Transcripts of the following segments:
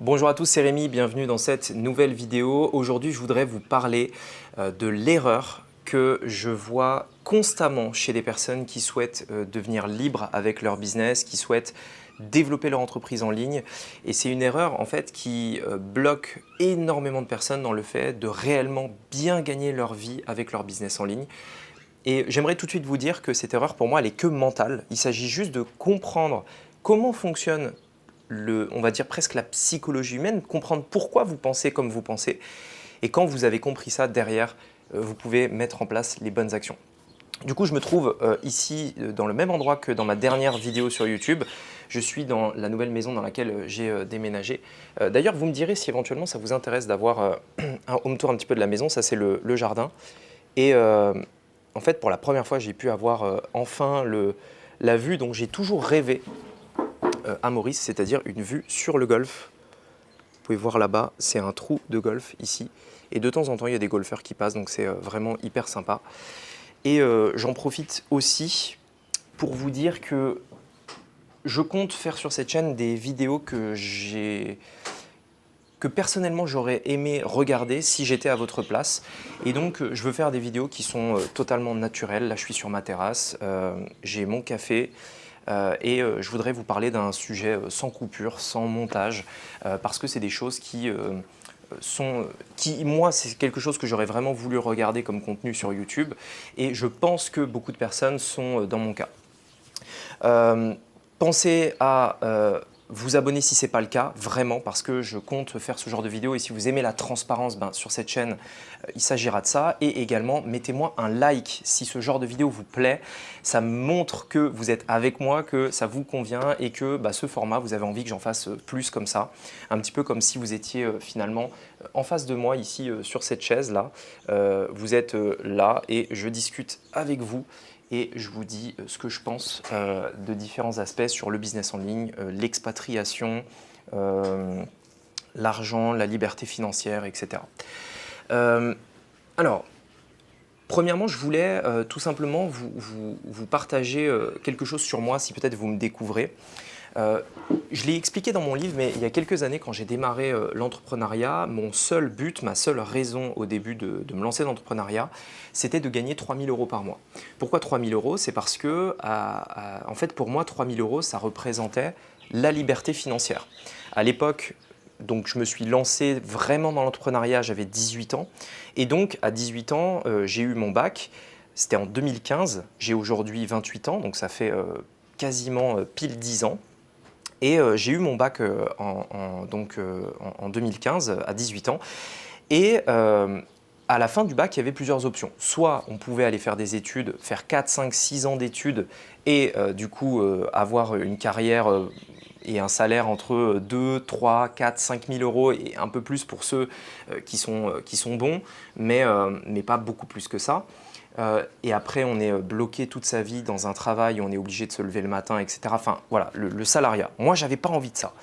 Bonjour à tous, c'est Rémi, bienvenue dans cette nouvelle vidéo. Aujourd'hui, je voudrais vous parler de l'erreur que je vois constamment chez des personnes qui souhaitent devenir libres avec leur business, qui souhaitent développer leur entreprise en ligne. Et c'est une erreur en fait qui bloque énormément de personnes dans le fait de réellement bien gagner leur vie avec leur business en ligne. Et j'aimerais tout de suite vous dire que cette erreur, pour moi, elle est que mentale. Il s'agit juste de comprendre comment fonctionne on va dire presque la psychologie humaine, comprendre pourquoi vous pensez comme vous pensez. Et quand vous avez compris ça, derrière, vous pouvez mettre en place les bonnes actions. Du coup, je me trouve ici dans le même endroit que dans ma dernière vidéo sur YouTube. Je suis dans la nouvelle maison dans laquelle j'ai déménagé. D'ailleurs, vous me direz si éventuellement ça vous intéresse d'avoir un home tour un petit peu de la maison. Ça, c'est le jardin. Et en fait, pour la première fois, j'ai pu avoir enfin la vue dont j'ai toujours rêvé à Maurice, c'est-à-dire une vue sur le golfe. Vous pouvez voir là-bas, c'est un trou de golf ici. Et de temps en temps, il y a des golfeurs qui passent, donc c'est vraiment hyper sympa. Et j'en profite aussi pour vous dire que je compte faire sur cette chaîne des vidéos que personnellement j'aurais aimé regarder si j'étais à votre place. Et donc je veux faire des vidéos qui sont totalement naturelles. Là je suis sur ma terrasse, j'ai mon café et je voudrais vous parler d'un sujet sans coupure, sans montage, parce que c'est des choses qui moi, c'est quelque chose que j'aurais vraiment voulu regarder comme contenu sur YouTube et je pense que beaucoup de personnes sont dans mon cas. Pensez à vous abonner si ce n'est pas le cas, vraiment, parce que je compte faire ce genre de vidéo et si vous aimez la transparence, sur cette chaîne, il s'agira de ça. Et également, mettez-moi un like si ce genre de vidéo vous plaît. Ça montre que vous êtes avec moi, que ça vous convient et que ce format, vous avez envie que j'en fasse plus comme ça. Un petit peu comme si vous étiez finalement en face de moi ici sur cette chaise-là. Vous êtes là et je discute avec vous. Et je vous dis ce que je pense de différents aspects sur le business en ligne, l'expatriation, l'argent, la liberté financière, etc. Alors, premièrement, je voulais tout simplement vous partager quelque chose sur moi si peut-être vous me découvrez. Je l'ai expliqué dans mon livre, mais il y a quelques années, quand j'ai démarré l'entrepreneuriat, mon seul but, ma seule raison au début de me lancer dans l'entrepreneuriat, c'était de gagner 3 000 € par mois. Pourquoi 3 000 €? C'est parce que, en fait, pour moi, 3 000 €, ça représentait la liberté financière. À l'époque, donc, je me suis lancé vraiment dans l'entrepreneuriat, j'avais 18 ans. Et donc, à 18 ans, j'ai eu mon bac. C'était en 2015. J'ai aujourd'hui 28 ans, donc ça fait quasiment pile 10 ans. Et j'ai eu mon bac en 2015, à 18 ans. Et à la fin du bac, il y avait plusieurs options. Soit on pouvait aller faire des études, faire 4, 5, 6 ans d'études et du coup avoir une carrière et un salaire entre 2, 3, 4, 5 000 € et un peu plus pour ceux qui sont bons, mais pas beaucoup plus que ça. Et après, on est bloqué toute sa vie dans un travail, on est obligé de se lever le matin, etc. Enfin, voilà, le salariat. Moi, je n'avais pas envie de ça.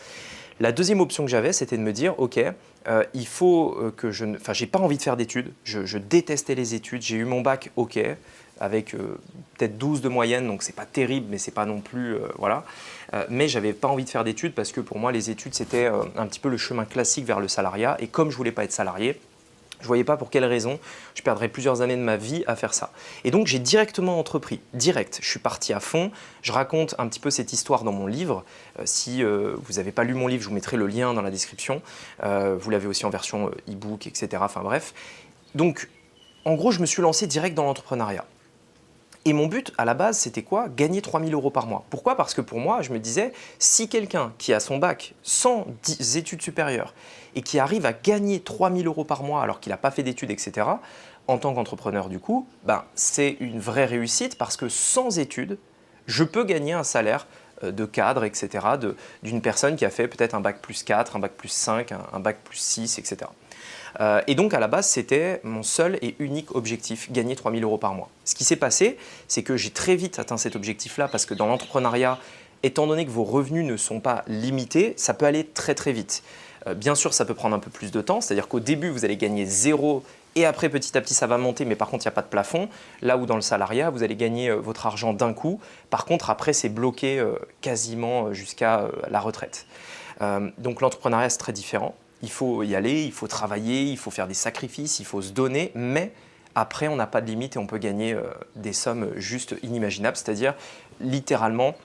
La deuxième option que j'avais, c'était de me dire, OK, il faut que je ne... Enfin, j'ai pas envie de faire d'études. Je détestais les études. J'ai eu mon bac, OK, avec peut-être 12 de moyenne, donc c'est pas terrible, mais c'est pas non plus... voilà. Mais j'avais pas envie de faire d'études parce que pour moi, les études, c'était un petit peu le chemin classique vers le salariat. Et comme je voulais pas être salarié, je ne voyais pas pour quelle raison je perdrais plusieurs années de ma vie à faire ça. Et donc, j'ai directement entrepris, direct. Je suis parti à fond. Je raconte un petit peu cette histoire dans mon livre. Si vous n'avez pas lu mon livre, je vous mettrai le lien dans la description. Vous l'avez aussi en version e-book, etc. Enfin bref. Donc, en gros, je me suis lancé direct dans l'entrepreneuriat. Et mon but, à la base, c'était quoi? Gagner 3 000 € par mois. Pourquoi? Parce que pour moi, je me disais, si quelqu'un qui a son bac sans études supérieures et qui arrive à gagner 3 000 € par mois alors qu'il n'a pas fait d'études, etc., en tant qu'entrepreneur du coup, c'est une vraie réussite parce que sans études, je peux gagner un salaire de cadre, etc., d'une personne qui a fait peut-être un bac plus 4, un bac plus 5, un bac plus 6, etc. Et donc à la base, c'était mon seul et unique objectif, gagner 3 000 € par mois. Ce qui s'est passé, c'est que j'ai très vite atteint cet objectif-là parce que dans l'entrepreneuriat, étant donné que vos revenus ne sont pas limités, ça peut aller très très vite. Bien sûr, ça peut prendre un peu plus de temps, c'est-à-dire qu'au début, vous allez gagner 0 et après, petit à petit, ça va monter, mais par contre, il n'y a pas de plafond. Là où dans le salariat, vous allez gagner votre argent d'un coup. Par contre, après, c'est bloqué quasiment jusqu'à la retraite. Donc l'entrepreneuriat, c'est très différent. Il faut y aller, il faut travailler, il faut faire des sacrifices, il faut se donner, mais après, on n'a pas de limite et on peut gagner des sommes juste inimaginables, c'est-à-dire littéralement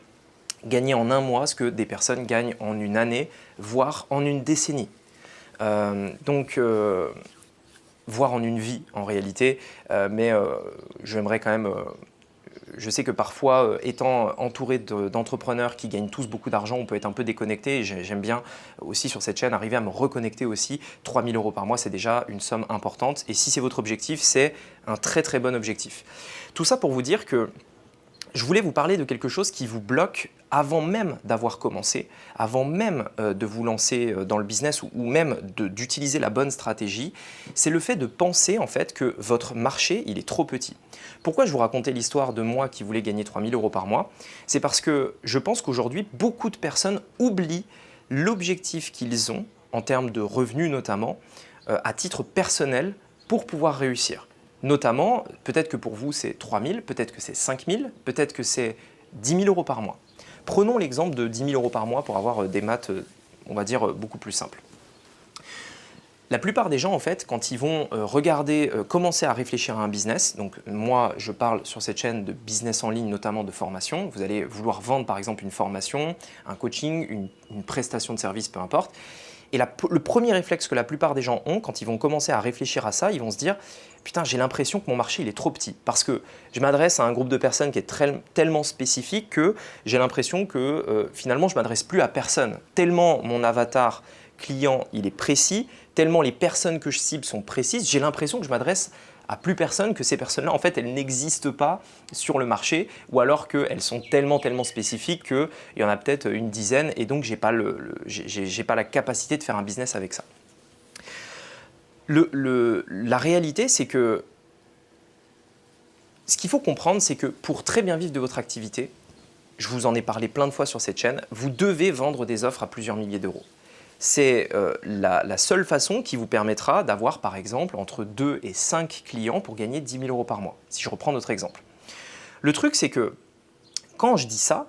gagner en un mois ce que des personnes gagnent en une année, voire en une décennie. Voire en une vie en réalité, mais j'aimerais quand même... je sais que parfois, étant entouré d'entrepreneurs qui gagnent tous beaucoup d'argent, on peut être un peu déconnecté. Et j'aime bien aussi sur cette chaîne arriver à me reconnecter aussi. 3 000 € par mois, c'est déjà une somme importante. Et si c'est votre objectif, c'est un très très bon objectif. Tout ça pour vous dire que je voulais vous parler de quelque chose qui vous bloque avant même d'avoir commencé, avant même de vous lancer dans le business ou même d'utiliser la bonne stratégie. C'est le fait de penser en fait que votre marché, il est trop petit. Pourquoi je vous racontais l'histoire de moi qui voulait gagner 3 000 € par mois? C'est parce que je pense qu'aujourd'hui, beaucoup de personnes oublient l'objectif qu'ils ont, en termes de revenus notamment, à titre personnel pour pouvoir réussir. Notamment, peut-être que pour vous c'est 3 000, peut-être que c'est 5 000, peut-être que c'est 10 000 € par mois. Prenons l'exemple de 10 000 € par mois pour avoir des maths, on va dire, beaucoup plus simples. La plupart des gens, en fait, quand ils vont commencer à réfléchir à un business, donc moi, je parle sur cette chaîne de business en ligne, notamment de formation. Vous allez vouloir vendre, par exemple, une formation, un coaching, une prestation de service, peu importe. Et le premier réflexe que la plupart des gens ont, quand ils vont commencer à réfléchir à ça, ils vont se dire « Putain, j'ai l'impression que mon marché, il est trop petit. » Parce que je m'adresse à un groupe de personnes qui est tellement spécifique que j'ai l'impression que finalement, je ne m'adresse plus à personne. Tellement mon avatar client, il est précis, tellement les personnes que je cible sont précises, j'ai l'impression que je m'adresse à plus personne, que ces personnes-là, en fait, elles n'existent pas sur le marché, ou alors qu'elles sont tellement spécifiques qu'il y en a peut-être une dizaine, et donc j'ai pas la capacité de faire un business avec ça. La réalité, c'est que ce qu'il faut comprendre, c'est que pour très bien vivre de votre activité, je vous en ai parlé plein de fois sur cette chaîne, vous devez vendre des offres à plusieurs milliers d'euros. C'est la seule façon qui vous permettra d'avoir, par exemple, entre 2 et 5 clients pour gagner 10 000 € par mois, si je reprends notre exemple. Le truc, c'est que quand je dis ça,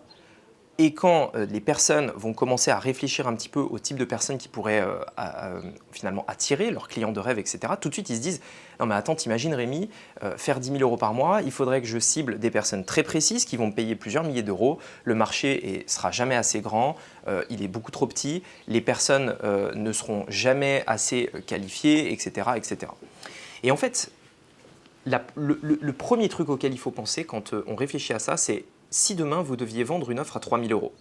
et quand les personnes vont commencer à réfléchir un petit peu au type de personnes qui pourraient finalement attirer leurs clients de rêve, etc., tout de suite, ils se disent « Non mais attends, t'imagines Rémi, faire 10 000 € par mois, il faudrait que je cible des personnes très précises qui vont me payer plusieurs milliers d'euros. Le marché ne sera jamais assez grand, il est beaucoup trop petit, les personnes ne seront jamais assez qualifiées, etc. etc. » Et en fait, le premier truc auquel il faut penser quand on réfléchit à ça, c'est si demain vous deviez vendre une offre à 3 000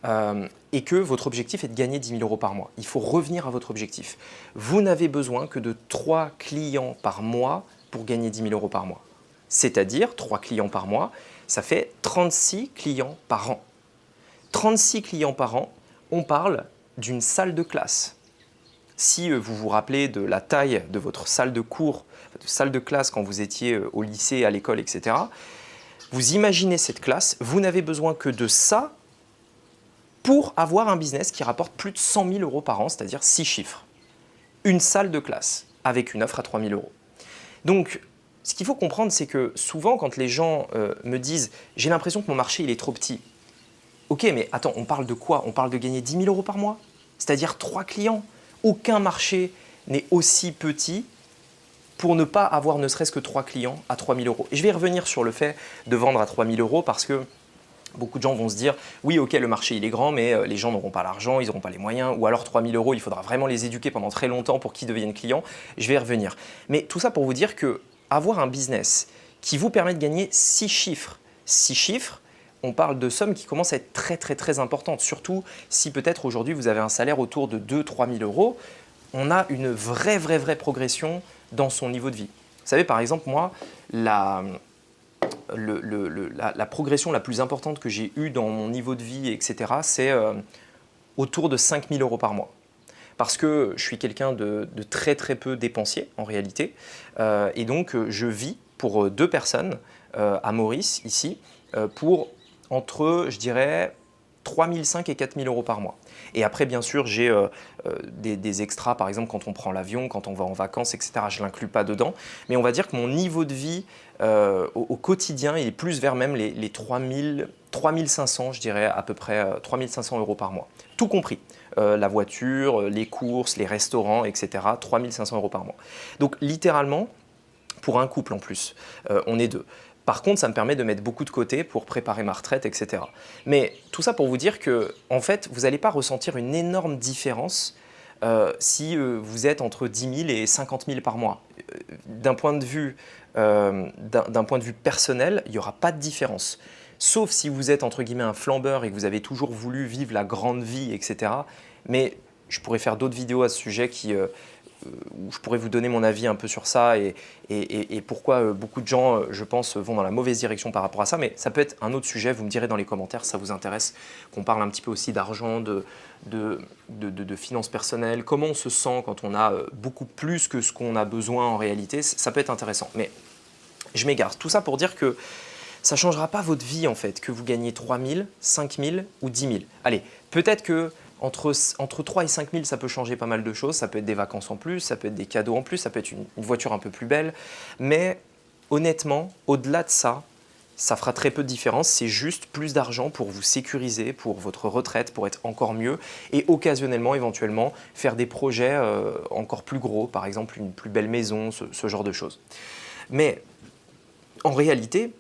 € et que votre objectif est de gagner 10 000 € par mois, il faut revenir à votre objectif. Vous n'avez besoin que de 3 clients par mois pour gagner 10 000 € par mois. C'est-à-dire 3 clients par mois, ça fait 36 clients par an. 36 clients par an, on parle d'une salle de classe. Si vous vous rappelez de la taille de votre salle de cours, de salle de classe quand vous étiez au lycée, à l'école, etc., vous imaginez cette classe, vous n'avez besoin que de ça pour avoir un business qui rapporte plus de 100 000 € par an, c'est-à-dire 6 chiffres. Une salle de classe avec une offre à 3 000 €. Donc, ce qu'il faut comprendre, c'est que souvent, quand les gens me disent « j'ai l'impression que mon marché il est trop petit », ok, mais attends, on parle de quoi? On parle de gagner 10 000 € par mois, c'est-à-dire 3 clients. Aucun marché n'est aussi petit pour ne pas avoir ne serait-ce que 3 clients à 3 000 €. Et je vais revenir sur le fait de vendre à 3 000 € parce que beaucoup de gens vont se dire « oui, ok, le marché il est grand, mais les gens n'auront pas l'argent, ils n'auront pas les moyens, ou alors 3 000 €, il faudra vraiment les éduquer pendant très longtemps pour qu'ils deviennent clients. » Je vais y revenir. Mais tout ça pour vous dire que avoir un business qui vous permet de gagner 6 chiffres, on parle de sommes qui commencent à être très importantes, surtout si peut-être aujourd'hui vous avez un salaire autour de 2 000 – 3 000 €, on a une vraie progression dans son niveau de vie. Vous savez, par exemple, moi, la progression la plus importante que j'ai eue dans mon niveau de vie, etc., c'est autour de 5 000 € par mois. Parce que je suis quelqu'un de très peu dépensier, en réalité. Et donc, je vis pour 2 personnes à Maurice, ici, pour entre, je dirais, 3 500 et 4 000 euros par mois. Et après, bien sûr, j'ai des extras, par exemple, quand on prend l'avion, quand on va en vacances, etc. Je ne l'inclus pas dedans. Mais on va dire que mon niveau de vie au quotidien, il est plus vers même les 3 500, je dirais à peu près 3 500 euros par mois. Tout compris. La voiture, les courses, les restaurants, etc. 3 500 euros par mois. Donc, littéralement, pour un couple en plus, on est deux. Par contre, ça me permet de mettre beaucoup de côté pour préparer ma retraite, etc. Mais tout ça pour vous dire que, en fait, vous n'allez pas ressentir une énorme différence si vous êtes entre 10 000 et 50 000 par mois. D'un point de vue personnel, il n'y aura pas de différence. Sauf si vous êtes entre guillemets un flambeur et que vous avez toujours voulu vivre la grande vie, etc. Mais je pourrais faire d'autres vidéos à ce sujet où je pourrais vous donner mon avis un peu sur ça et pourquoi beaucoup de gens, je pense, vont dans la mauvaise direction par rapport à ça. Mais ça peut être un autre sujet, vous me direz dans les commentaires si ça vous intéresse, qu'on parle un petit peu aussi d'argent, de finances personnelles, comment on se sent quand on a beaucoup plus que ce qu'on a besoin en réalité. Ça peut être intéressant. Mais je m'égare. Tout ça pour dire que ça ne changera pas votre vie en fait, que vous gagnez 3 000, 5 000 ou 10 000. Allez, peut-être que entre 3 et 5 000, ça peut changer pas mal de choses. Ça peut être des vacances en plus, ça peut être des cadeaux en plus, ça peut être une voiture un peu plus belle. Mais honnêtement, au-delà de ça, ça fera très peu de différence. C'est juste plus d'argent pour vous sécuriser, pour votre retraite, pour être encore mieux et occasionnellement, éventuellement, faire des projets encore plus gros, par exemple une plus belle maison, ce genre de choses. Mais en réalité,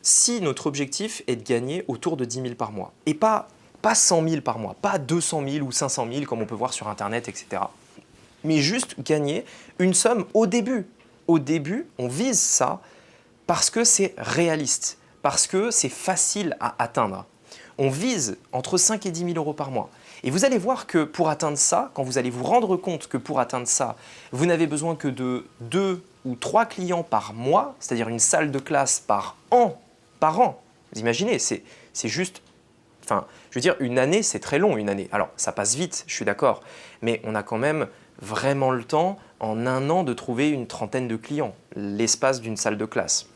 si notre objectif est de gagner autour de 10 000 par mois et pas 100 000 par mois, pas 200 000 ou 500 000 comme on peut voir sur Internet, etc. Mais juste gagner une somme au début. Au début, on vise ça parce que c'est réaliste, parce que c'est facile à atteindre. On vise entre 5 et 10 000 euros par mois. Et vous allez voir que pour atteindre ça, quand vous allez vous rendre compte que pour atteindre ça, vous n'avez besoin que de 2 ou 3 clients par mois, c'est-à-dire une salle de classe par an. Vous imaginez, c'est juste... Enfin, je veux dire, une année, c'est très long, une année. Alors, ça passe vite, je suis d'accord, mais on a quand même vraiment le temps, en un an, de trouver une trentaine de clients, l'espace d'une salle de classe.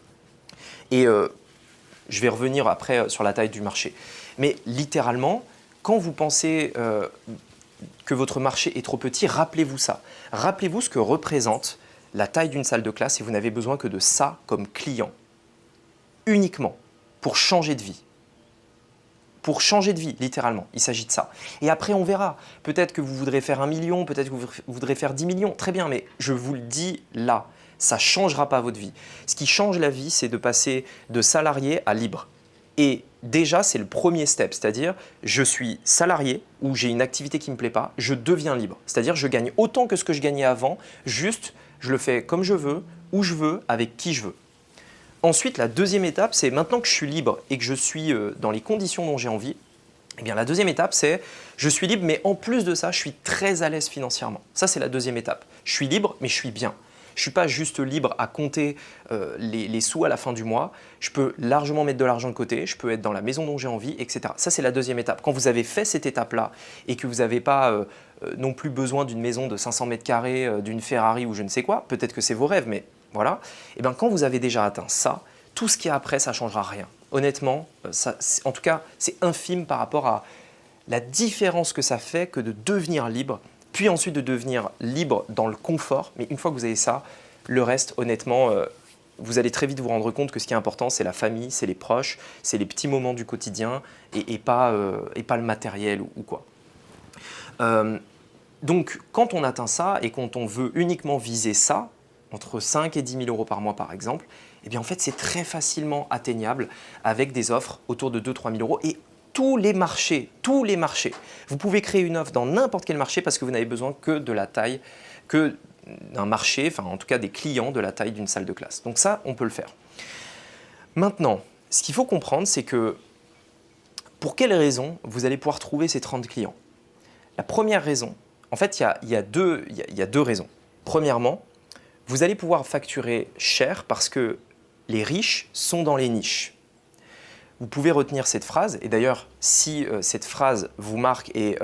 Et je vais revenir après sur la taille du marché. Mais littéralement, quand vous pensez que votre marché est trop petit, rappelez-vous ça. Rappelez-vous ce que représente la taille d'une salle de classe et vous n'avez besoin que de ça comme client, uniquement, pour changer de vie. Pour changer de vie, littéralement. Il s'agit de ça. Et après, on verra. Peut-être que vous voudrez faire 1 million, peut-être que vous voudrez faire 10 millions. Très bien, mais je vous le dis là, ça ne changera pas votre vie. Ce qui change la vie, c'est de passer de salarié à libre. Et déjà, c'est le premier step, c'est-à-dire je suis salarié ou j'ai une activité qui ne me plaît pas, je deviens libre. C'est-à-dire je gagne autant que ce que je gagnais avant, juste je le fais comme je veux, où je veux, avec qui je veux. Ensuite, la deuxième étape, c'est maintenant que je suis libre et que je suis dans les conditions dont j'ai envie, eh bien, la deuxième étape, c'est je suis libre, mais en plus de ça, je suis très à l'aise financièrement. Ça, c'est la deuxième étape. Je suis libre, mais je suis bien. Je ne suis pas juste libre à compter les sous à la fin du mois. Je peux largement mettre de l'argent de côté, je peux être dans la maison dont j'ai envie, etc. Ça, c'est la deuxième étape. Quand vous avez fait cette étape-là et que vous n'avez pas non plus besoin d'une maison de 500 mètres carrés, d'une Ferrari ou je ne sais quoi, peut-être que c'est vos rêves, mais voilà. Et bien, quand vous avez déjà atteint ça, tout ce qui est après, ça ne changera rien. Honnêtement, en tout cas, c'est infime par rapport à la différence que ça fait que de devenir libre, puis ensuite de devenir libre dans le confort. Mais une fois que vous avez ça, le reste, honnêtement, vous allez très vite vous rendre compte que ce qui est important, c'est la famille, c'est les proches, c'est les petits moments du quotidien et pas le matériel ou quoi. Donc, quand on atteint ça et quand on veut uniquement viser ça, entre 5 et 10 000 euros par mois par exemple, eh bien en fait c'est très facilement atteignable avec des offres autour de 2 000 à 3 000 euros et tous les marchés. Vous pouvez créer une offre dans n'importe quel marché parce que vous n'avez besoin que de la taille, que d'un marché, enfin en tout cas des clients de la taille d'une salle de classe. Donc ça, on peut le faire. Maintenant, ce qu'il faut comprendre, c'est que pour quelles raisons vous allez pouvoir trouver ces 30 clients? La première raison, en fait il y a deux raisons. Premièrement, vous allez pouvoir facturer cher parce que les riches sont dans les niches. Vous pouvez retenir cette phrase et d'ailleurs, si cette phrase vous marque et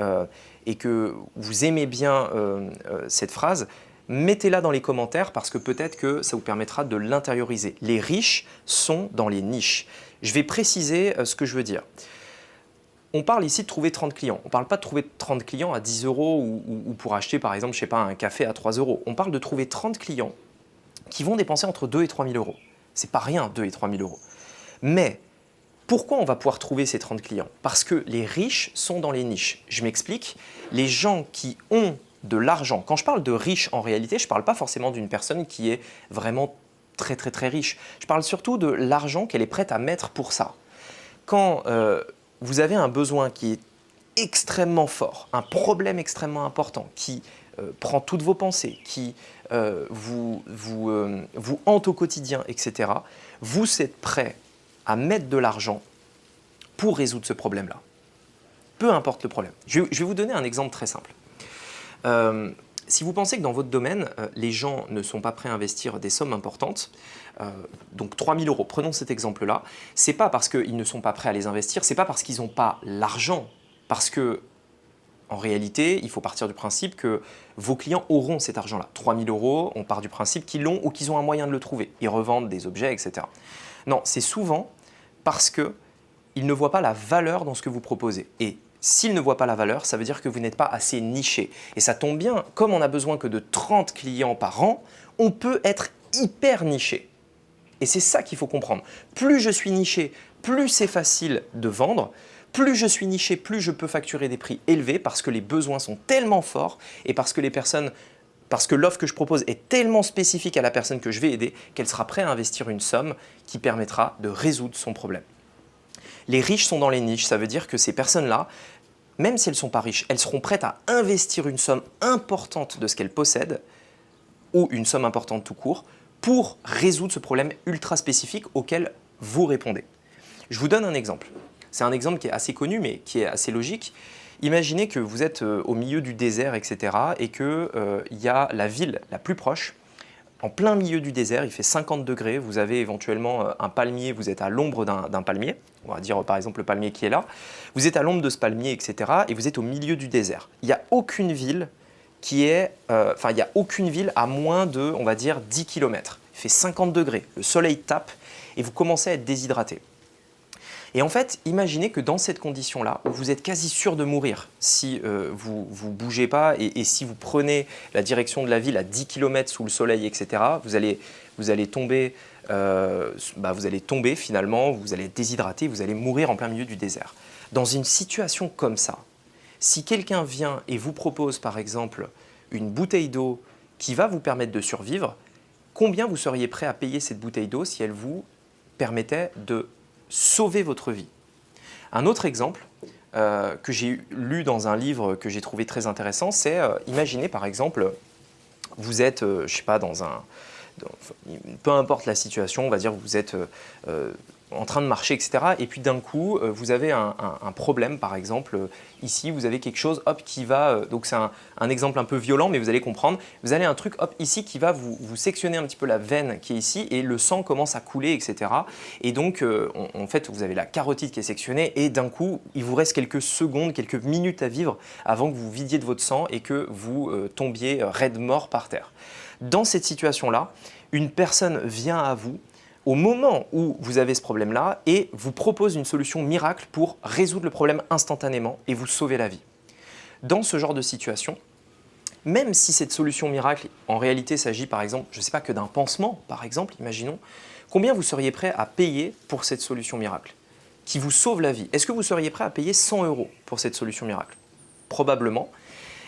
que vous aimez bien cette phrase, mettez-la dans les commentaires parce que peut-être que ça vous permettra de l'intérioriser. Les riches sont dans les niches. Je vais préciser ce que je veux dire. on parle ici de trouver 30 clients. On ne parle pas de trouver 30 clients à 10 euros ou pour acheter, par exemple, je sais pas, un café à 3 euros. On parle de trouver 30 clients qui vont dépenser entre 2 et 3 000 euros. C'est pas rien, 2 et 3 000 euros. Mais pourquoi on va pouvoir trouver ces 30 clients? Parce que les riches sont dans les niches. Je m'explique. Les gens qui ont de l'argent, quand je parle de riche en réalité, je ne parle pas forcément d'une personne qui est vraiment très très très riche. Je parle surtout de l'argent qu'elle est prête à mettre pour ça. Quand vous avez un besoin qui est extrêmement fort, un problème extrêmement important qui prend toutes vos pensées, qui vous hante au quotidien, etc., vous êtes prêt à mettre de l'argent pour résoudre ce problème-là. Peu importe le problème. Je vais vous donner un exemple très simple. Si vous pensez que dans votre domaine, les gens ne sont pas prêts à investir des sommes importantes, donc 3 000 euros, prenons cet exemple-là, ce n'est pas parce qu'ils ne sont pas prêts à les investir, ce n'est pas parce qu'ils n'ont pas l'argent, parce que en réalité, il faut partir du principe que vos clients auront cet argent-là. 3 000 euros, on part du principe qu'ils l'ont ou qu'ils ont un moyen de le trouver. Ils revendent des objets, etc. Non, c'est souvent parce qu'ils ne voient pas la valeur dans ce que vous proposez. Et s'ils ne voient pas la valeur, ça veut dire que vous n'êtes pas assez niché. Et ça tombe bien, comme on n'a besoin que de 30 clients par an, on peut être hyper niché. Et c'est ça qu'il faut comprendre. Plus je suis niché, plus c'est facile de vendre. Plus je suis niché, plus je peux facturer des prix élevés parce que les besoins sont tellement forts et parce que l'offre que je propose est tellement spécifique à la personne que je vais aider qu'elle sera prête à investir une somme qui permettra de résoudre son problème. Les riches sont dans les niches, ça veut dire que ces personnes-là, même si elles ne sont pas riches, elles seront prêtes à investir une somme importante de ce qu'elles possèdent ou une somme importante tout court pour résoudre ce problème ultra spécifique auquel vous répondez. Je vous donne un exemple. C'est un exemple qui est assez connu, mais qui est assez logique. Imaginez que vous êtes au milieu du désert, etc. et qu'il y a la ville la plus proche, en plein milieu du désert, il fait 50 degrés, vous avez éventuellement un palmier, vous êtes à l'ombre d'un palmier, on va dire par exemple le palmier qui est là, vous êtes à l'ombre de ce palmier, etc. et vous êtes au milieu du désert. Il n'y a aucune ville il n'y a aucune ville à moins de, on va dire, 10 km. Il fait 50 degrés, le soleil tape et vous commencez à être déshydraté. Et en fait, imaginez que dans cette condition-là, où vous êtes quasi sûr de mourir si vous ne bougez pas et si vous prenez la direction de la ville à 10 km sous le soleil, etc., vous allez tomber finalement, vous allez être déshydraté, vous allez mourir en plein milieu du désert. Dans une situation comme ça, si quelqu'un vient et vous propose par exemple une bouteille d'eau qui va vous permettre de survivre, combien vous seriez prêt à payer cette bouteille d'eau si elle vous permettait de sauver votre vie? Un autre exemple que j'ai lu dans un livre que j'ai trouvé très intéressant, c'est imaginez par exemple, vous êtes, je sais pas, peu importe la situation, on va dire vous êtes en train de marcher, etc. Et puis d'un coup, vous avez un problème, par exemple, ici, vous avez quelque chose, hop, qui va, donc c'est un exemple un peu violent, mais vous allez comprendre, vous avez un truc, hop, ici, qui va vous sectionner un petit peu la veine qui est ici, et le sang commence à couler, etc. Et donc, en fait, vous avez la carotide qui est sectionnée, et d'un coup, il vous reste quelques secondes, quelques minutes à vivre avant que vous vidiez de votre sang et que vous tombiez raide mort par terre. Dans cette situation-là, une personne vient à vous au moment où vous avez ce problème-là et vous propose une solution miracle pour résoudre le problème instantanément et vous sauver la vie. Dans ce genre de situation, même si cette solution miracle, en réalité, s'agit par exemple, je ne sais pas, que d'un pansement, par exemple, imaginons, combien vous seriez prêt à payer pour cette solution miracle qui vous sauve la vie? Est-ce que vous seriez prêt à payer 100 euros pour cette solution miracle? Probablement.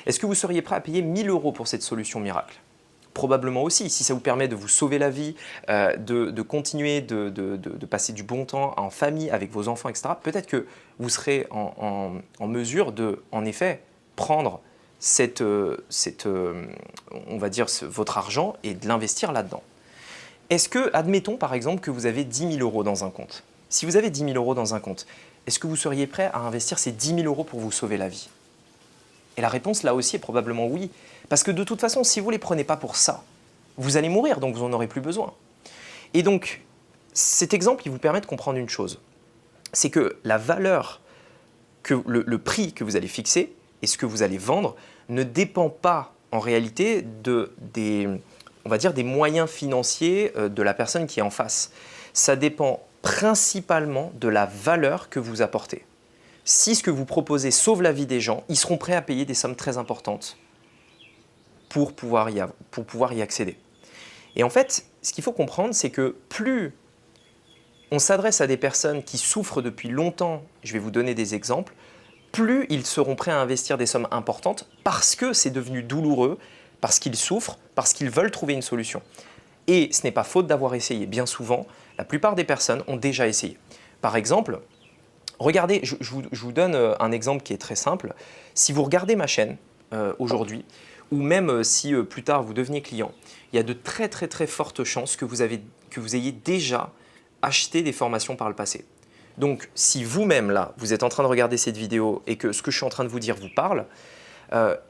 Est-ce que vous seriez prêt à payer 1000 euros pour cette solution miracle? Probablement aussi, si ça vous permet de vous sauver la vie, de continuer de passer du bon temps en famille avec vos enfants, etc., peut-être que vous serez en mesure de, en effet, prendre on va dire, votre argent et de l'investir là-dedans. Est-ce que, admettons par exemple que vous avez 10 000 euros dans un compte. Si vous avez 10 000 euros dans un compte, est-ce que vous seriez prêt à investir ces 10 000 euros pour vous sauver la vie? Et la réponse là aussi est probablement oui. Parce que de toute façon, si vous ne les prenez pas pour ça, vous allez mourir, donc vous n'en aurez plus besoin. Et donc, cet exemple, il vous permet de comprendre une chose. C'est que la valeur, le prix que vous allez fixer et ce que vous allez vendre ne dépend pas en réalité on va dire, des moyens financiers de la personne qui est en face. Ça dépend principalement de la valeur que vous apportez. si ce que vous proposez sauve la vie des gens, ils seront prêts à payer des sommes très importantes pour pouvoir y accéder. Et en fait, ce qu'il faut comprendre, c'est que plus on s'adresse à des personnes qui souffrent depuis longtemps, je vais vous donner des exemples, plus ils seront prêts à investir des sommes importantes parce que c'est devenu douloureux, parce qu'ils souffrent, parce qu'ils veulent trouver une solution. Et ce n'est pas faute d'avoir essayé. Bien souvent, la plupart des personnes ont déjà essayé. Par exemple, regardez, je vous donne un exemple qui est très simple. Si vous regardez ma chaîne aujourd'hui, ou même si plus tard vous deveniez client, il y a de très très très fortes chances que vous ayez déjà acheté des formations par le passé. Donc si vous-même là, vous êtes en train de regarder cette vidéo et que ce que je suis en train de vous dire vous parle,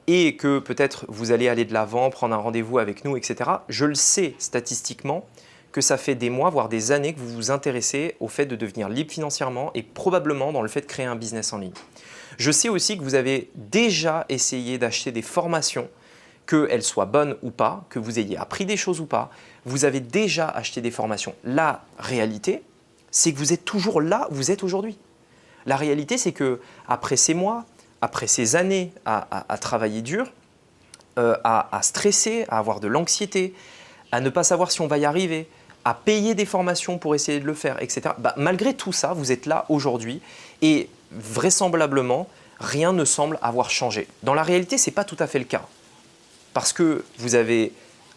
et que peut-être vous allez aller de l'avant, prendre un rendez-vous avec nous, etc., je le sais statistiquement que ça fait des mois, voire des années que vous vous intéressez au fait de devenir libre financièrement et probablement dans le fait de créer un business en ligne. Je sais aussi que vous avez déjà essayé d'acheter des formations, qu'elles soient bonnes ou pas, que vous ayez appris des choses ou pas, vous avez déjà acheté des formations. La réalité, c'est que vous êtes toujours là où vous êtes aujourd'hui. La réalité, c'est que après ces mois, après ces années à travailler dur, à stresser, à avoir de l'anxiété, à ne pas savoir si on va y arriver, à payer des formations pour essayer de le faire, etc. Malgré tout ça, vous êtes là aujourd'hui et vraisemblablement, rien ne semble avoir changé. Dans la réalité, ce n'est pas tout à fait le cas. Parce que vous avez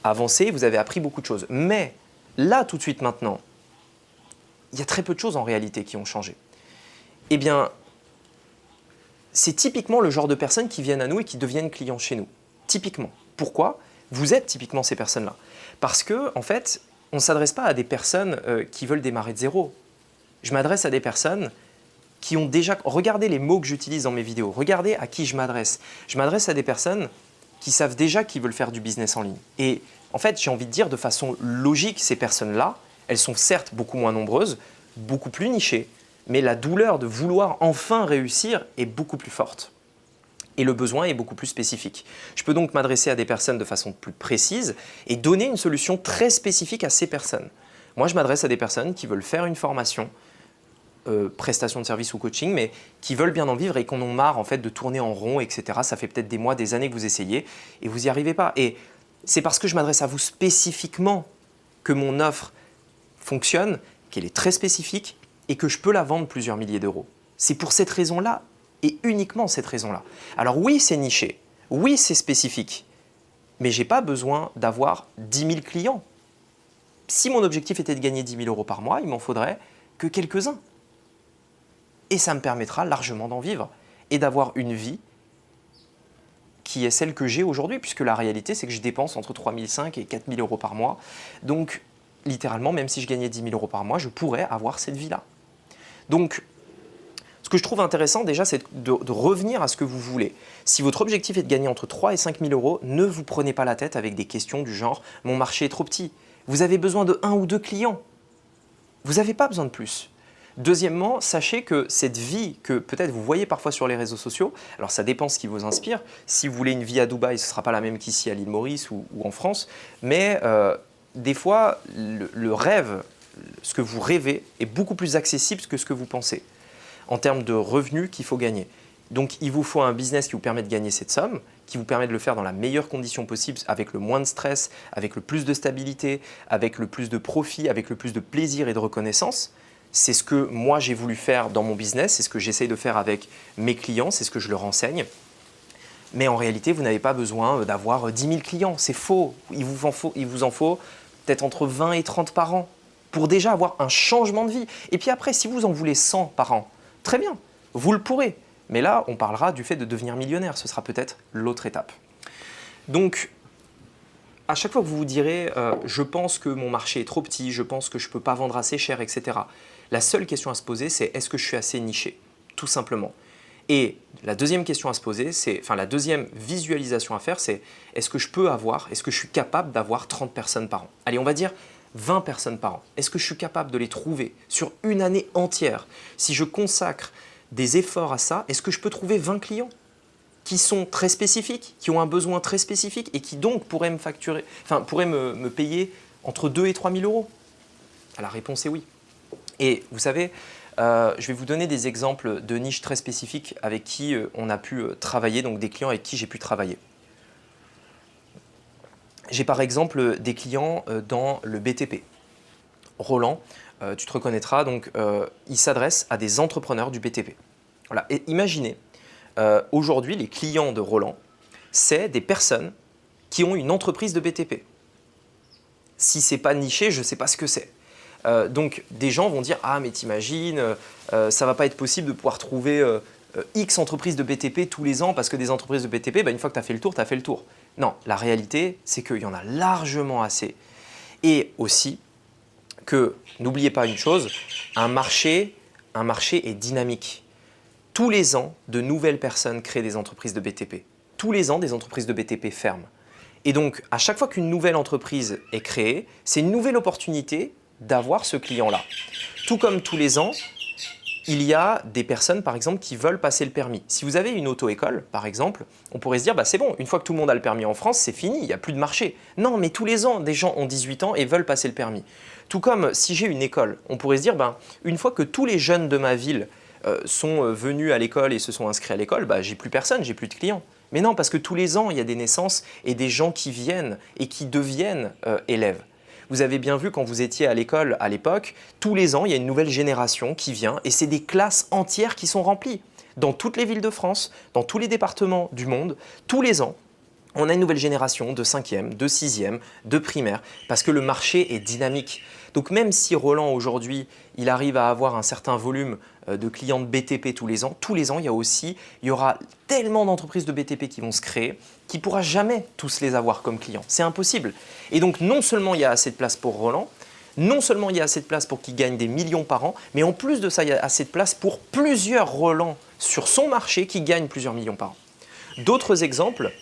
avancé, vous avez appris beaucoup de choses. Mais là, tout de suite maintenant, il y a très peu de choses en réalité qui ont changé. Eh bien, c'est typiquement le genre de personnes qui viennent à nous et qui deviennent clients chez nous. Typiquement. Pourquoi? Vous êtes typiquement ces personnes-là. Parce que, en fait, on ne s'adresse pas à des personnes qui veulent démarrer de zéro. Je m'adresse à des personnes qui ont déjà… Regardez les mots que j'utilise dans mes vidéos. Regardez à qui je m'adresse. Je m'adresse à des personnes qui savent déjà qu'ils veulent faire du business en ligne. Et en fait, j'ai envie de dire de façon logique, ces personnes-là, elles sont certes beaucoup moins nombreuses, beaucoup plus nichées, mais la douleur de vouloir enfin réussir est beaucoup plus forte. Et le besoin est beaucoup plus spécifique. Je peux donc m'adresser à des personnes de façon plus précise et donner une solution très spécifique à ces personnes. Moi, je m'adresse à des personnes qui veulent faire une formation, prestation de service ou coaching, mais qui veulent bien en vivre et qu'on en marre en fait de tourner en rond, etc. Ça fait peut-être des mois, des années que vous essayez et vous n'y arrivez pas. Et c'est parce que je m'adresse à vous spécifiquement que mon offre fonctionne, qu'elle est très spécifique et que je peux la vendre plusieurs milliers d'euros. C'est pour cette raison-là et uniquement cette raison-là. Alors oui, c'est niché, oui, c'est spécifique, mais je n'ai pas besoin d'avoir 10 000 clients. Si mon objectif était de gagner 10 000 euros par mois, il m'en faudrait que quelques-uns. Et ça me permettra largement d'en vivre et d'avoir une vie qui est celle que j'ai aujourd'hui, puisque la réalité, c'est que je dépense entre 3 500 et 4 000 euros par mois. Donc, littéralement, même si je gagnais 10 000 euros par mois, je pourrais avoir cette vie-là. Donc, ce que je trouve intéressant déjà, c'est de revenir à ce que vous voulez. Si votre objectif est de gagner entre 3 et 5 000 euros, ne vous prenez pas la tête avec des questions du genre « mon marché est trop petit ». Vous avez besoin de 1 ou 2 clients. Vous n'avez pas besoin de plus. Deuxièmement, sachez que cette vie que peut-être vous voyez parfois sur les réseaux sociaux, alors ça dépend ce qui vous inspire. Si vous voulez une vie à Dubaï, ce ne sera pas la même qu'ici à l'île Maurice ou en France. Mais des fois, le rêve, ce que vous rêvez, est beaucoup plus accessible que ce que vous pensez en termes de revenus qu'il faut gagner. Donc, il vous faut un business qui vous permet de gagner cette somme, qui vous permet de le faire dans la meilleure condition possible, avec le moins de stress, avec le plus de stabilité, avec le plus de profit, avec le plus de plaisir et de reconnaissance. C'est ce que moi j'ai voulu faire dans mon business, c'est ce que j'essaye de faire avec mes clients, c'est ce que je leur enseigne. Mais en réalité, vous n'avez pas besoin d'avoir 10 000 clients, c'est faux. Il vous en faut peut-être entre 20 et 30 par an pour déjà avoir un changement de vie. Et puis après, si vous en voulez 100 par an, très bien, vous le pourrez. Mais là, on parlera du fait de devenir millionnaire, ce sera peut-être l'autre étape. Donc, à chaque fois que vous vous direz « je pense que mon marché est trop petit, je pense que je ne peux pas vendre assez cher, etc. », la seule question à se poser, c'est « est-ce que je suis assez niché ?» Tout simplement. Et la deuxième question à se poser, la deuxième visualisation à faire, c'est « est-ce que je suis capable d'avoir 30 personnes par an ?» Allez, on va dire 20 personnes par an. Est-ce que je suis capable de les trouver sur une année entière? Si je consacre des efforts à ça, est-ce que je peux trouver 20 clients qui sont très spécifiques, qui ont un besoin très spécifique et qui donc pourraient me payer entre 2 et 3 000 euros? La réponse est oui. Et vous savez, Je vais vous donner des exemples de niches très spécifiques avec qui on a pu travailler, donc des clients avec qui j'ai pu travailler. J'ai par exemple des clients dans le BTP. Roland, tu te reconnaîtras, donc il s'adresse à des entrepreneurs du BTP. Voilà. Et imaginez, aujourd'hui, les clients de Roland, c'est des personnes qui ont une entreprise de BTP. Si ce n'est pas niché, je ne sais pas ce que c'est. Donc des gens vont dire « Ah mais t'imagines, ça ne va pas être possible de pouvoir trouver X entreprises de BTP tous les ans parce que des entreprises de BTP, une fois que tu as fait le tour, tu as fait le tour. » Non, la réalité, c'est qu'il y en a largement assez. Et aussi que, n'oubliez pas une chose, un marché est dynamique. Tous les ans, de nouvelles personnes créent des entreprises de BTP. Tous les ans, des entreprises de BTP ferment. Et donc, à chaque fois qu'une nouvelle entreprise est créée, c'est une nouvelle opportunité d'avoir ce client-là. Tout comme tous les ans, il y a des personnes, par exemple, qui veulent passer le permis. Si vous avez une auto-école, par exemple, on pourrait se dire, c'est bon, une fois que tout le monde a le permis en France, c'est fini, il n'y a plus de marché. Non, mais tous les ans, des gens ont 18 ans et veulent passer le permis. Tout comme si j'ai une école, on pourrait se dire, une fois que tous les jeunes de ma ville sont venus à l'école et se sont inscrits à l'école, j'ai plus personne, j'ai plus de clients. Mais non, parce que tous les ans, il y a des naissances et des gens qui viennent et qui deviennent élèves. Vous avez bien vu quand vous étiez à l'école à l'époque, tous les ans, il y a une nouvelle génération qui vient et c'est des classes entières qui sont remplies. Dans toutes les villes de France, dans tous les départements du monde, tous les ans, on a une nouvelle génération de 5e, de 6e, de primaire, parce que le marché est dynamique. Donc même si Roland aujourd'hui, il arrive à avoir un certain volume de clients de BTP tous les ans, il y aura tellement d'entreprises de BTP qui vont se créer qu'il ne pourra jamais tous les avoir comme clients. C'est impossible. Et donc non seulement il y a assez de place pour Roland, non seulement il y a assez de place pour qu'il gagne des millions par an, mais en plus de ça, il y a assez de place pour plusieurs Roland sur son marché qui gagnent plusieurs millions par an. D'autres exemples,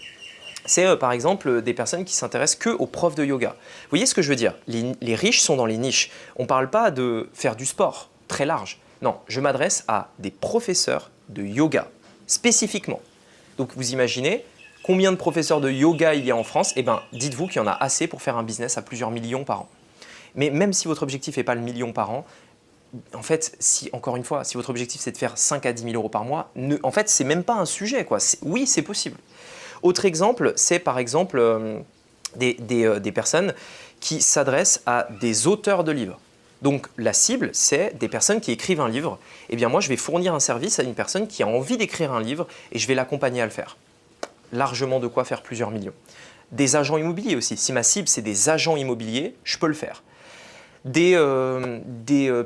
c'est par exemple des personnes qui s'intéressent que aux profs de yoga. Vous voyez ce que je veux dire? Les riches sont dans les niches. On ne parle pas de faire du sport très large. Non, je m'adresse à des professeurs de yoga, spécifiquement. Donc vous imaginez combien de professeurs de yoga il y a en France? Dites-vous qu'il y en a assez pour faire un business à plusieurs millions par an. Mais même si votre objectif n'est pas le million par an, en fait, encore une fois, si votre objectif c'est de faire 5 à 10 000 euros par mois, en fait, ce n'est même pas un sujet, quoi. Oui, c'est possible. Autre exemple, c'est par exemple des personnes qui s'adressent à des auteurs de livres. Donc la cible, c'est des personnes qui écrivent un livre. Eh bien moi, je vais fournir un service à une personne qui a envie d'écrire un livre et je vais l'accompagner à le faire. Largement de quoi faire plusieurs millions. Des agents immobiliers aussi. Si ma cible, c'est des agents immobiliers, je peux le faire. Des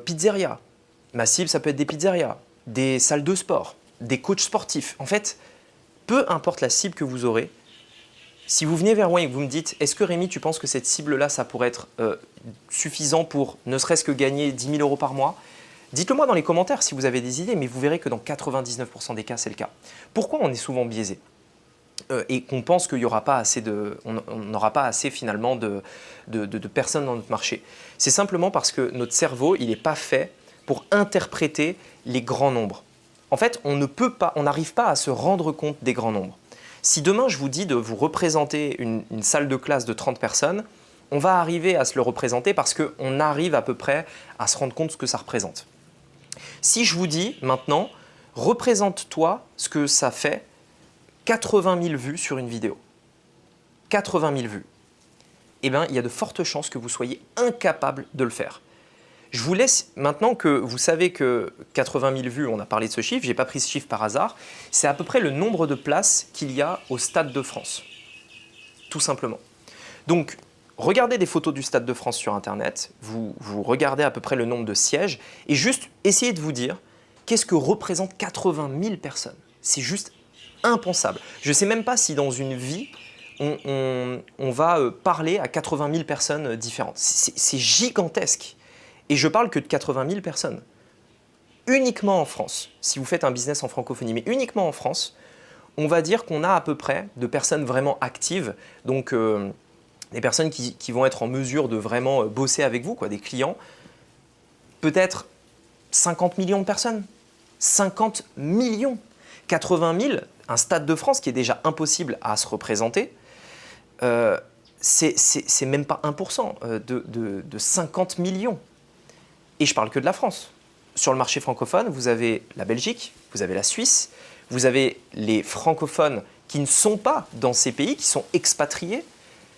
pizzerias. Ma cible, ça peut être des pizzerias, des salles de sport, des coachs sportifs. En fait, peu importe la cible que vous aurez, si vous venez vers moi et que vous me dites « Est-ce que Rémi, tu penses que cette cible-là, ça pourrait être suffisant pour ne serait-ce que gagner 10 000 euros par mois ?» Dites-le moi dans les commentaires si vous avez des idées, mais vous verrez que dans 99% des cas, c'est le cas. Pourquoi on est souvent biaisé et qu'on pense qu'il n'y aura pas assez on n'aura pas assez finalement de personnes dans notre marché? C'est simplement parce que notre cerveau, il n'est pas fait pour interpréter les grands nombres. En fait, on n'arrive pas à se rendre compte des grands nombres. Si demain, je vous dis de vous représenter une salle de classe de 30 personnes, on va arriver à se le représenter parce qu'on arrive à peu près à se rendre compte de ce que ça représente. Si je vous dis maintenant, représente-toi ce que ça fait 80 000 vues sur une vidéo. 80 000 vues. Eh bien, il y a de fortes chances que vous soyez incapable de le faire. Je vous laisse, maintenant que vous savez que 80 000 vues, on a parlé de ce chiffre, je n'ai pas pris ce chiffre par hasard, c'est à peu près le nombre de places qu'il y a au Stade de France, tout simplement. Donc, regardez des photos du Stade de France sur Internet, vous regardez à peu près le nombre de sièges et juste essayez de vous dire qu'est-ce que représentent 80 000 personnes. C'est juste impensable. Je ne sais même pas si dans une vie, on va parler à 80 000 personnes différentes. C'est gigantesque. Et je parle que de 80 000 personnes. Uniquement en France, si vous faites un business en francophonie, mais uniquement en France, on va dire qu'on a à peu près de personnes vraiment actives, donc des personnes qui vont être en mesure de vraiment bosser avec vous, des clients, peut-être 50 millions de personnes. 50 millions. 80 000, un Stade de France qui est déjà impossible à se représenter, c'est même pas 1% de 50 millions. Et je parle que de la France. sur le marché francophone, vous avez la Belgique, vous avez la Suisse, vous avez les francophones qui ne sont pas dans ces pays, qui sont expatriés.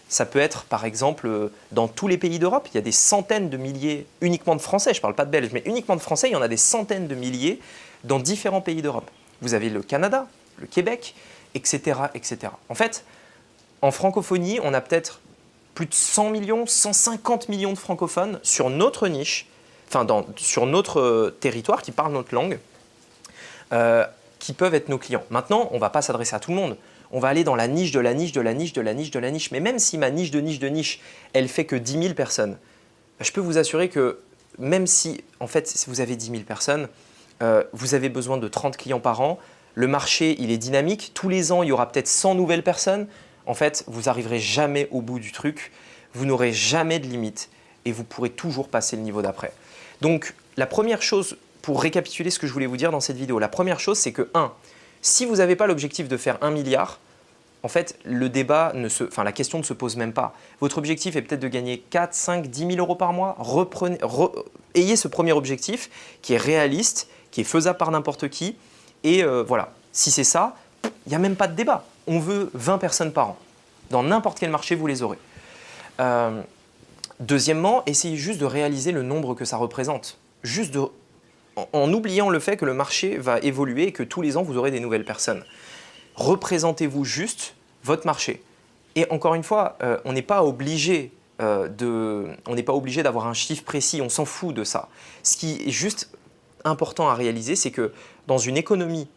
Ça peut être, par exemple, dans tous les pays d'Europe. Il y a des centaines de milliers, uniquement de Français, je ne parle pas de Belges, mais uniquement de Français, il y en a des centaines de milliers dans différents pays d'Europe. Vous avez le Canada, le Québec, etc., etc. En fait, en francophonie, on a peut-être plus de 100 millions, 150 millions de francophones sur notre niche, enfin sur notre territoire, qui parlent notre langue, qui peuvent être nos clients. Maintenant, on ne va pas s'adresser à tout le monde. On va aller dans la niche de la niche de la niche de la niche de la niche. Mais même si ma niche de niche de niche, elle fait que 10 000 personnes, je peux vous assurer que même si, en fait, si vous avez 10 000 personnes, vous avez besoin de 30 clients par an, le marché, il est dynamique. Tous les ans, il y aura peut-être 100 nouvelles personnes. En fait, vous n'arriverez jamais au bout du truc. Vous n'aurez jamais de limite et vous pourrez toujours passer le niveau d'après. Donc, la première chose, pour récapituler ce que je voulais vous dire dans cette vidéo, la première chose, c'est que 1, si vous n'avez pas l'objectif de faire 1 milliard, en fait, la question ne se pose même pas. Votre objectif est peut-être de gagner 4, 5, 10 000 euros par mois. Ayez ce premier objectif qui est réaliste, qui est faisable par n'importe qui. Et voilà, si c'est ça, il n'y a même pas de débat. On veut 20 personnes par an. Dans n'importe quel marché, vous les aurez. Deuxièmement, essayez juste de réaliser le nombre que ça représente. En oubliant le fait que le marché va évoluer et que tous les ans, vous aurez des nouvelles personnes. Représentez-vous juste votre marché. Et encore une fois, on n'est pas obligé d'avoir un chiffre précis, on s'en fout de ça. Ce qui est juste important à réaliser, c'est que dans une économie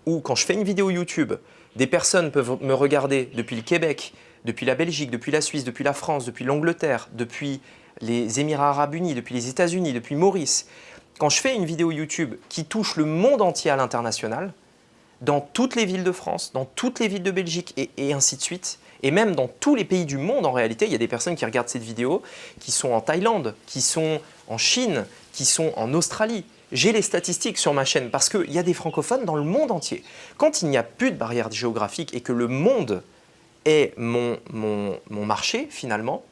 où, quand je fais une vidéo YouTube, des personnes peuvent me regarder depuis le Québec, depuis la Belgique, depuis la Suisse, depuis la France, depuis l'Angleterre, depuis les Émirats arabes unis, depuis les États-Unis, depuis Maurice. Quand je fais une vidéo YouTube qui touche le monde entier à l'international, dans toutes les villes de France, dans toutes les villes de Belgique et ainsi de suite, et même dans tous les pays du monde en réalité, il y a des personnes qui regardent cette vidéo qui sont en Thaïlande, qui sont en Chine, qui sont en Australie. J'ai les statistiques sur ma chaîne parce qu'il y a des francophones dans le monde entier. Quand il n'y a plus de barrières géographiques et que le monde est mon marché finalement,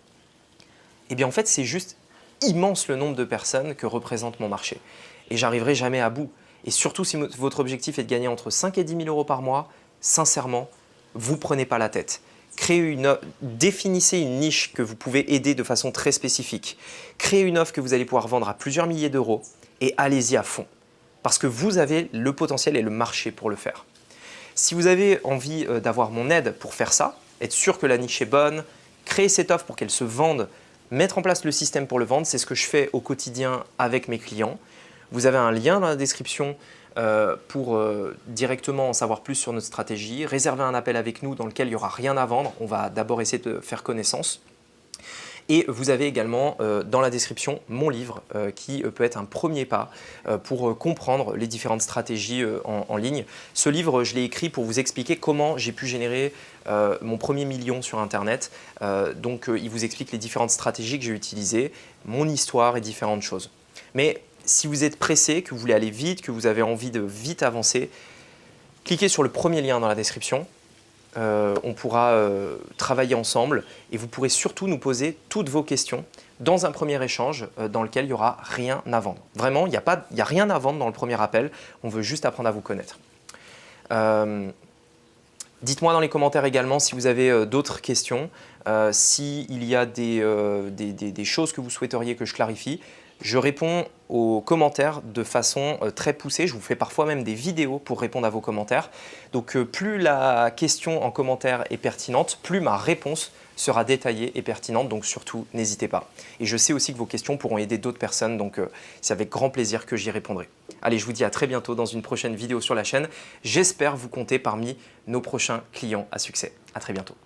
eh bien en fait c'est juste immense le nombre de personnes que représente mon marché. Et j'arriverai jamais à bout. Et surtout si votre objectif est de gagner entre 5 et 10 000 euros par mois, sincèrement, vous ne prenez pas la tête. Définissez une niche que vous pouvez aider de façon très spécifique. Créez une offre que vous allez pouvoir vendre à plusieurs milliers d'euros et allez-y à fond. Parce que vous avez le potentiel et le marché pour le faire. Si vous avez envie d'avoir mon aide pour faire ça, être sûr que la niche est bonne, créer cette offre pour qu'elle se vende, mettre en place le système pour le vendre, c'est ce que je fais au quotidien avec mes clients. Vous avez un lien dans la description pour directement en savoir plus sur notre stratégie. Réservez un appel avec nous dans lequel il n'y aura rien à vendre. On va d'abord essayer de faire connaissance. Et vous avez également dans la description mon livre qui peut être un premier pas pour comprendre les différentes stratégies en ligne. Ce livre, je l'ai écrit pour vous expliquer comment j'ai pu générer mon premier million sur Internet. Il vous explique les différentes stratégies que j'ai utilisées, mon histoire et différentes choses. Mais si vous êtes pressé, que vous voulez aller vite, que vous avez envie de vite avancer, cliquez sur le premier lien dans la description. On pourra travailler ensemble et vous pourrez surtout nous poser toutes vos questions dans un premier échange dans lequel il n'y aura rien à vendre. Vraiment, il n'y a rien à vendre dans le premier appel, on veut juste apprendre à vous connaître. Dites-moi dans les commentaires également si vous avez d'autres questions, s'il y a des choses que vous souhaiteriez que je clarifie. Je réponds aux commentaires de façon très poussée. Je vous fais parfois même des vidéos pour répondre à vos commentaires. Donc plus la question en commentaire est pertinente, plus ma réponse sera détaillée et pertinente. Donc surtout, n'hésitez pas. Et je sais aussi que vos questions pourront aider d'autres personnes. Donc c'est avec grand plaisir que j'y répondrai. Allez, je vous dis à très bientôt dans une prochaine vidéo sur la chaîne. J'espère vous compter parmi nos prochains clients à succès. À très bientôt.